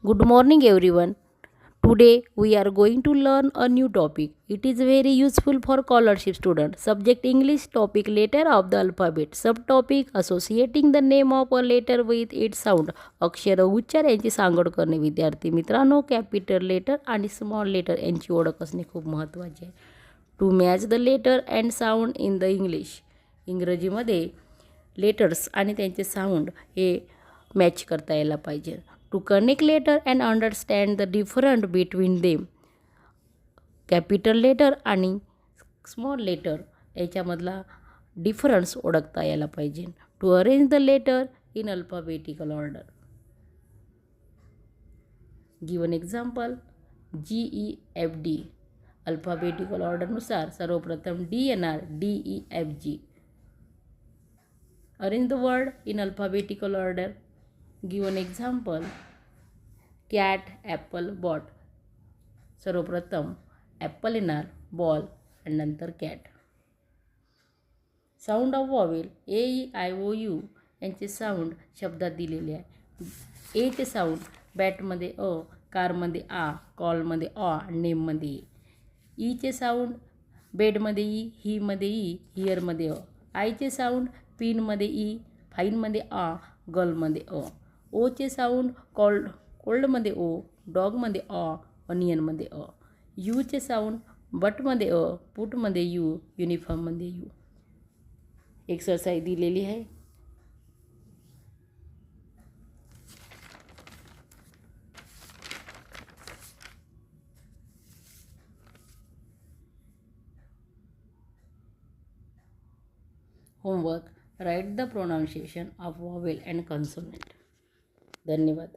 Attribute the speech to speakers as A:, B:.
A: Good morning, everyone. Today we are going to learn a new topic. It is very useful for scholarship students. Subject English, topic letter of the alphabet. Subtopic associating the name of a letter with its sound. अक्षर उच्चार यांची सांगड करणे. विद्यार्थी मित्रांनो, capital letter आणि small letter यांची ओळख असणे खूप महत्त्वाचे आहे. To match the letter and sound in the English. इंग्रजीमध्ये लेटर्स आणि त्यांचे साऊंड हे मॅच करता यायला पाहिजे. To connect letter and understand the different between them. Capital letter आणि स्मॉल लेटर याच्यामधला डिफरन्स ओळखता यायला पाहिजे. To arrange the letter in alphabetical order. Give an example. GEFD. Alphabetical ऑर्डरनुसार सर्वप्रथम D येणार. DEFG. Arrange the word in alphabetical order. Give an example. Cat, apple, bot. सर्वप्रथम apple येणार, बॉल आणि नंतर cat. Sound of vowel AEIOU यांचे sound शब्दात दिलेले आहे. एचे साऊंड बॅटमध्ये अ, कारमध्ये आ, कॉलमध्ये ऑ, नेममध्ये ए. ईचे साऊंड बेडमध्ये ई, हीमध्ये ई, हिअरमध्ये अ. आयचे साऊंड पिनमध्ये ई, फाईनमध्ये आ, गर्लमध्ये अ. ओचे साऊंड कोल्डमध्ये ओ, डॉगमध्ये ऑ, अनियनमध्ये अ. यूचे साऊंड बटमध्ये अ, पुटमध्ये यू, युनिफॉर्ममध्ये यू. एक्सरसाइज दिलेली आहे. Homework. Write the pronunciation of vowel and consonant. धन्यवाद.